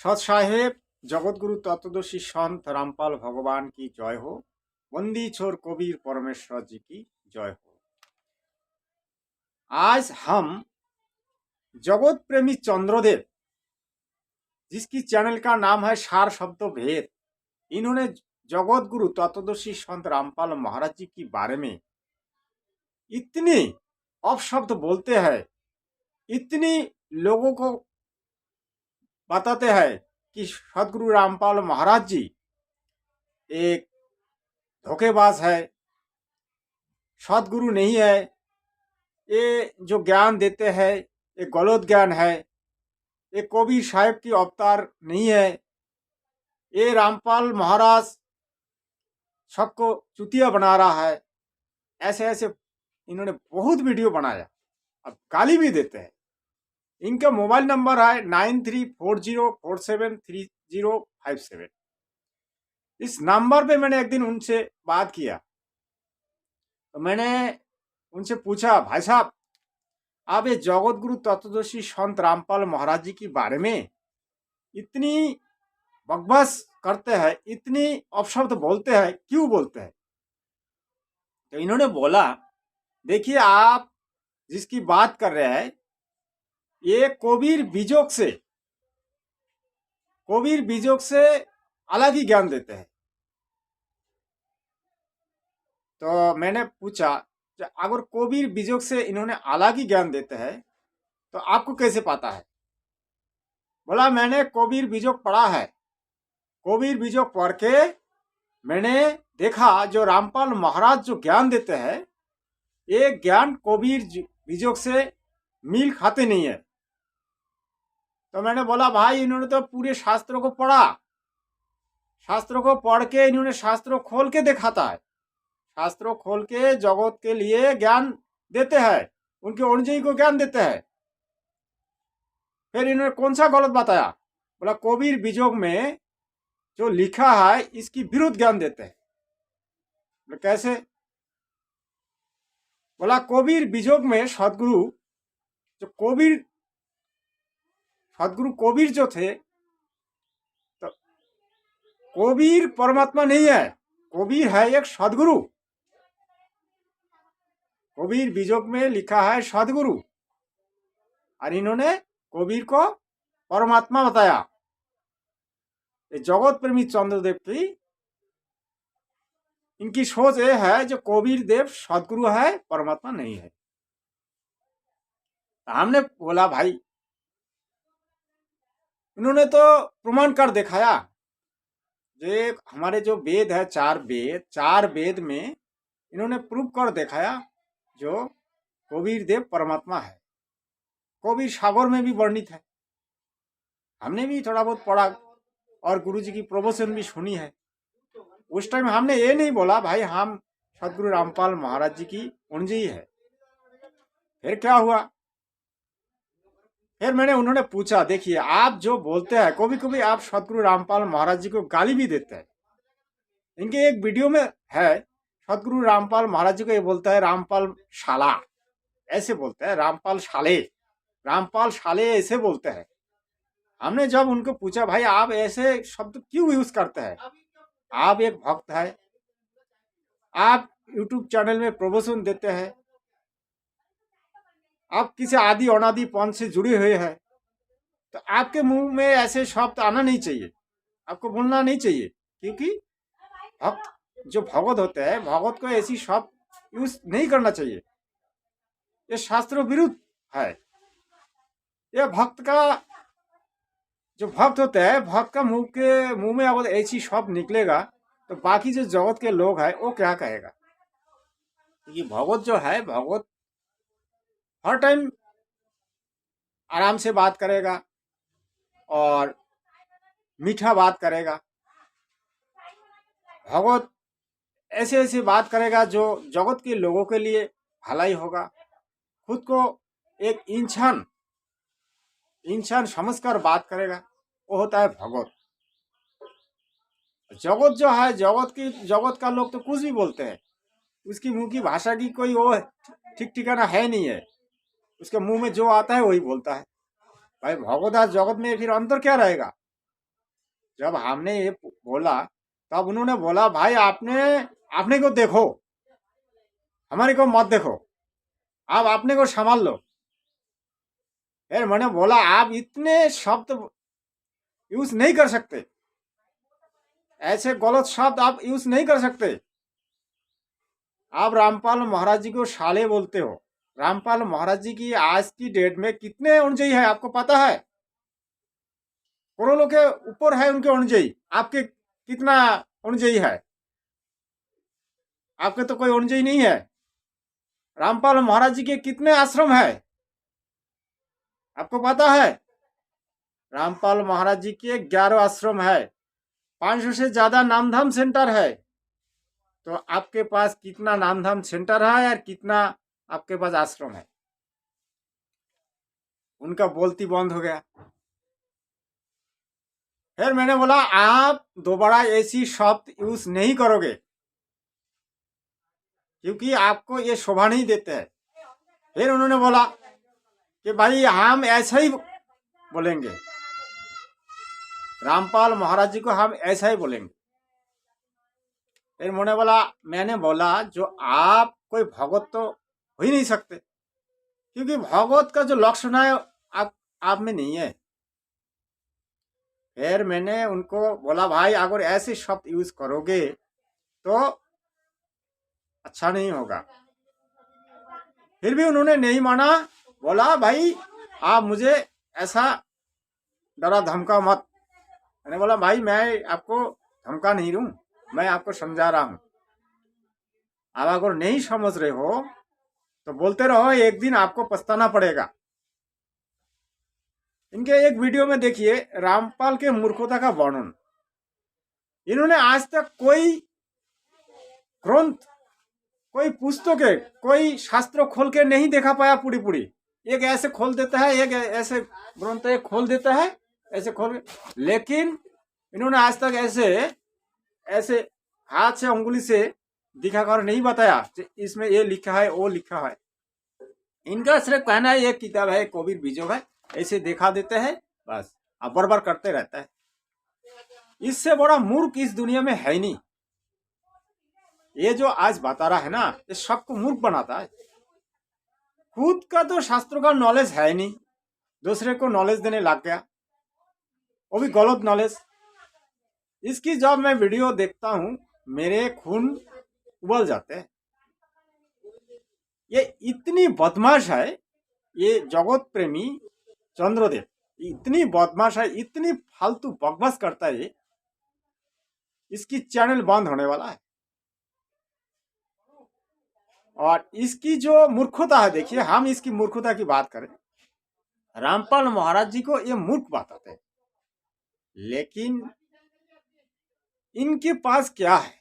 সৎ সাহেব জগৎগুরু तत्वदर्शी संत रामपाल भगवान की जय हो। बंदी छोर कबीर परमेश्वर जी की जय हो। आज हम जगत प्रेमी चंद्रदेव, जिसकी चैनल का नाम है सार शब्द भेद, इन्होंने जगत गुरु तत्वदर्शी संत रामपाल महाराज जी के बारे में इतनी अपशब्द बोलते हैं, इतनी लोगों को बताते हैं कि सदगुरु रामपाल महाराज जी एक धोखेबाज है, सदगुरु नहीं है, ये जो ज्ञान देते हैं ये गलत ज्ञान है, ये कबीर साहिब की अवतार नहीं है, ये रामपाल महाराज सबको चुतिया बना रहा है। ऐसे ऐसे इन्होंने बहुत वीडियो बनाया, अब गाली भी देते हैं। इनका मोबाइल नंबर है 9340473057। इस नंबर पे मैंने एक दिन उनसे बात किया, तो मैंने उनसे पूछा, भाई साहब आप ये जगत गुरु तत्वदर्शी संत रामपाल महाराज जी के बारे में इतनी बकवास करते हैं, इतनी अपशब्द बोलते हैं, क्यों बोलते हैं? तो इन्होंने बोला, देखिए आप जिसकी बात कर रहे हैं ये कबीर बीजोक से अलग ही ज्ञान देते हैं। तो मैंने पूछा, अगर कबीर बीजोक से इन्होंने अलग ही ज्ञान देते हैं तो आपको कैसे पता है? बोला, मैंने कबीर बीजोक पढ़ा है, कबीर बीजोक पढ़ के मैंने देखा जो रामपाल महाराज जो ज्ञान देते हैं ये ज्ञान कबीर बीजोक से मिल खाते नहीं है। तो मैंने बोला, भाई इन्होंने तो पूरे शास्त्रों को पढ़ा, शास्त्रों को पढ़ के इन्होंने शास्त्रों खोल के दिखाता है, शास्त्रों खोल के जगत के लिए ज्ञान देते हैं, उनके अनुयायी को ज्ञान देते हैं। फिर इन्होंने कौन सा गलत बताया? बोला, कबीर बीजोग में जो लिखा है इसकी विरुद्ध ज्ञान देते हैं। बोला, कैसे? बोला, कबीर बीजोग में सदगुरु कबीर जो थे, तो कबीर परमात्मा नहीं है, कबीर है एक सदगुरु। कबीर बीजोग में लिखा है सदगुरु, और इन्होंने कबीर को परमात्मा बताया। ये जगत प्रेमी चंद्रदेव की इनकी सोच ये है जो कबीर देव सदगुरु है, परमात्मा नहीं है। तो हमने बोला, भाई इन्होंने तो प्रमाण कर दिखाया, जो हमारे जो वेद है, चार वेद में इन्होंने प्रूव कर दिखाया जो कबीर देव परमात्मा है। कबीर सागर में भी वर्णित है, हमने भी थोड़ा बहुत पढ़ा और गुरुजी की प्रवचन भी सुनी है। उस टाइम हमने ये नहीं बोला भाई हम सदगुरु रामपाल महाराज जी की अनुयायी है। फिर क्या हुआ? फिर मैंने उन्होंने पूछा, देखिए आप जो बोलते हैं कभी कभी आप सदगुरु रामपाल महाराज जी को गाली भी देते हैं। इनके एक वीडियो में है, सदगुरु रामपाल महाराज जी को ये बोलता है रामपाल शाला, ऐसे बोलते हैं, रामपाल शाले ऐसे बोलते हैं। हमने जब उनको पूछा, भाई आप ऐसे शब्द क्यों यूज करते हैं? आप एक भक्त है, आप यूट्यूब चैनल में प्रवचन देते हैं, आप किसी आदि अनादि पंथ से जुड़े हुए हैं, तो आपके मुंह में ऐसे शब्द आना नहीं चाहिए, आपको बोलना नहीं चाहिए, क्योंकि भक्त जो भगवत होते हैं, भगवत को ऐसी शब्द यूज नहीं करना चाहिए, ये शास्त्रों विरुद्ध है। ये भक्त का जो भक्त होता है, भक्त का मुंह में अगर ऐसी शब्द निकलेगा तो बाकी जो जगत के लोग हैं वो क्या कहेगा? क्योंकि भगवत जो है, भगवत हर टाइम आराम से बात करेगा और मीठा बात करेगा। भगवत ऐसे ऐसे बात करेगा जो जगत के लोगों के लिए भलाई होगा। खुद को एक इंसान समझकर बात करेगा, वो होता है भगवत। जगत जो है, जगत का लोग तो कुछ भी बोलते हैं, उसकी मुंह की भाषा की कोई वो ठीक ठिकाना है नहीं है, उसके मुंह में जो आता है वही बोलता है। भाई भगवत जगत में फिर अंतर क्या रहेगा? जब हमने ये बोला तब उन्होंने बोला भाई आपने को देखो, हमारे को मत देखो, आप अपने को संभाल लो। फिर मैंने बोला आप इतने शब्द यूज नहीं कर सकते, ऐसे गलत शब्द आप यूज नहीं कर सकते। आप रामपाल महाराज जी को साले बोलते हो। रामपाल महाराज जी की आज की डेट में कितने अनुयायी है आपको पता है? करोड़ों के ऊपर है उनके अनुयायी। आपके कितना अनुयायी है? आपके तो कोई अनुयायी नहीं है। रामपाल महाराज जी के कितने आश्रम है आपको पता है? रामपाल महाराज जी के 11 आश्रम है, 500 से ज्यादा नामधाम सेंटर है। तो आपके पास कितना नामधाम सेंटर है और कितना आपके पास आश्रम है? उनका बोलती बंद हो गया। फिर मैंने बोला आप दोबारा ऐसी शब्द यूज नहीं करोगे, क्योंकि आपको ये शोभा नहीं देते हैं। फिर उन्होंने बोला कि भाई हम ऐसा ही बोलेंगे, रामपाल महाराज जी को हम ऐसा ही बोलेंगे। फिर मैंने बोला जो आप कोई भगवत तो हो ही नहीं सकते, क्योंकि भगवत का जो लक्षण है आप में नहीं है। फिर मैंने उनको बोला भाई अगर ऐसे शब्द यूज करोगे तो अच्छा नहीं होगा। फिर भी उन्होंने नहीं माना, बोला भाई आप मुझे ऐसा डरा धमका मत। मैंने बोला भाई मैं आपको धमका नहीं दूं, मैं आपको समझा रहा हूं। आप अगर नहीं समझ रहे हो तो बोलते रहो, एक दिन आपको पछताना पड़ेगा। इनके एक वीडियो में देखिए रामपाल के मूर्खता का वर्णन। इन्होंने आज तक कोई ग्रंथ, कोई पुस्तक, कोई शास्त्र खोल के नहीं देखा पाया पूरी पूरी। एक ऐसे खोल देता है, एक ऐसे ग्रंथ एक खोल देता है, ऐसे खोल। लेकिन इन्होंने आज तक ऐसे हाथ से उंगली से दिखाकर नहीं बताया कि इसमें ये लिखा है वो लिखा है। इनका सिर्फ कहना है एक किताब है, कबीर बीजोग है, ऐसे दिखा देते हैं बस, अब बरबर करते रहता है। इससे बड़ा मूर्ख इस दुनिया में है ही नहीं। ये जो आज बता रहा है ना, ये सबको मूर्ख बनाता है। खुद का तो शास्त्रों का नॉलेज है ही नहीं, दूसरे को नॉलेज देने लग गया, वो भी गलत नॉलेज। इसकी जब मैं वीडियो देखता हूं मेरे खून उबल जाते हैं। ये इतनी बदमाश है, ये जगत प्रेमी चंद्रदेव इतनी बदमाश है, इतनी फालतू बकवास करता है, इसकी चैनल बंद होने वाला है। और इसकी जो मूर्खता है देखिए, हम इसकी मूर्खता की बात करें, रामपाल महाराज जी को ये मूर्ख बताते हैं, लेकिन इनके पास क्या है?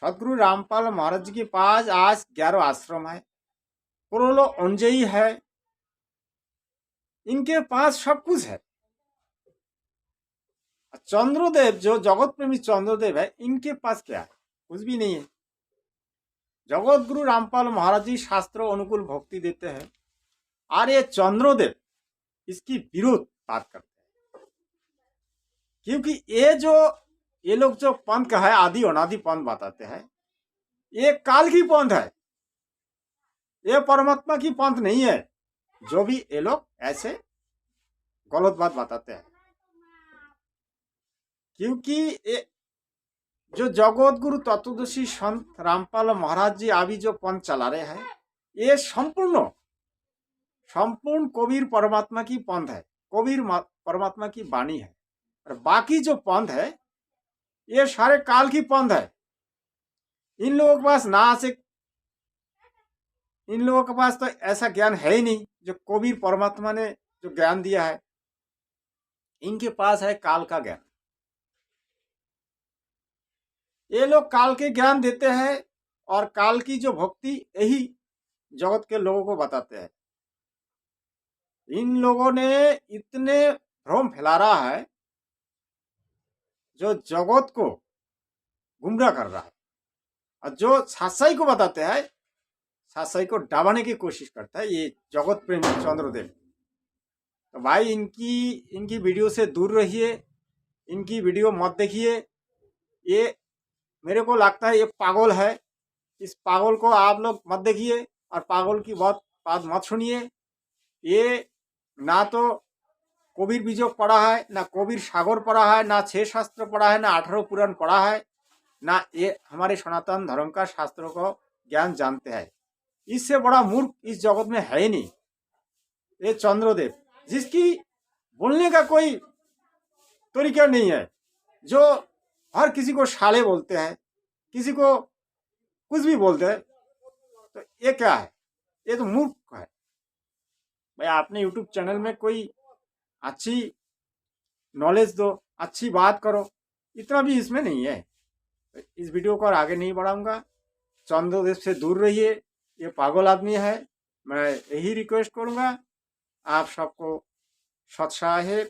सदगुरु रामपाल महाराज जी के पास आज 11 आश्रम है, करोड़ों अनुयायी है, इनके पास सब कुछ है। चंद्रदेव जो जगत प्रेमी चंद्रदेव है, इनके पास क्या है? कुछ भी नहीं है। जगत गुरु रामपाल महाराज जी शास्त्रों अनुकूल भक्ति देते हैं, और ये चंद्रदेव इसकी विरोध बात करते हैं, क्योंकि ये लोग जो पंथ का है आदि अनादि पंथ बताते हैं, ये काल की पंथ है, ये परमात्मा की पंथ नहीं है। जो भी ये लोग ऐसे गलत बात बताते हैं, क्योंकि ये जो जगत गुरु तत्वदर्शी संत रामपाल महाराज जी अभी जो पंथ चला रहे हैं, ये संपूर्ण कबीर परमात्मा की पंथ है, कबीर परमात्मा की वाणी है। और बाकी जो पंथ है ये सारे काल की पंथ है। इन लोगों के पास इन लोगों के पास तो ऐसा ज्ञान है ही नहीं जो कबीर परमात्मा ने जो ज्ञान दिया है। इनके पास है काल का ज्ञान। ये लोग काल के ज्ञान देते हैं और काल की जो भक्ति यही जगत के लोगों को बताते हैं। इन लोगों ने इतने भ्रम फैला रहा है जो जगत को गुमराह कर रहा है, और जो सच्चाई को बताते हैं सच्चाई को दबाने की कोशिश करता है ये जगत प्रेमी चंद्रदेव। तो भाई इनकी वीडियो से दूर रहिए, इनकी वीडियो मत देखिए। ये मेरे को लगता है ये पागल है। इस पागल को आप लोग मत देखिए और पागल की बात मत सुनिए। ये ना तो कबीर बीजक पढ़ा है, ना कबीर सागर पढ़ा है, ना 6 शास्त्र पढ़ा है, ना 18 पुराण पढ़ा है, ना ये हमारे सनातन धर्म का शास्त्रों को ज्ञान जानते हैं। इससे बड़ा मूर्ख इस जगत में है ही नहीं। ये चंद्रदेव, जिसकी बोलने का कोई तरीका नहीं है, जो हर किसी को साले बोलते हैं, किसी को कुछ भी बोलते हैं, तो ये क्या है? ये तो मूर्ख है भाई। आपने यूट्यूब चैनल में कोई अच्छी नॉलेज दो, अच्छी बात करो, इतना भी इसमें नहीं है। इस वीडियो को और आगे नहीं बढ़ाऊंगा। चंद्रदेव से दूर रहिए, ये पागल आदमी है। मैं यही रिक्वेस्ट करूंगा आप सबको। सत्साहे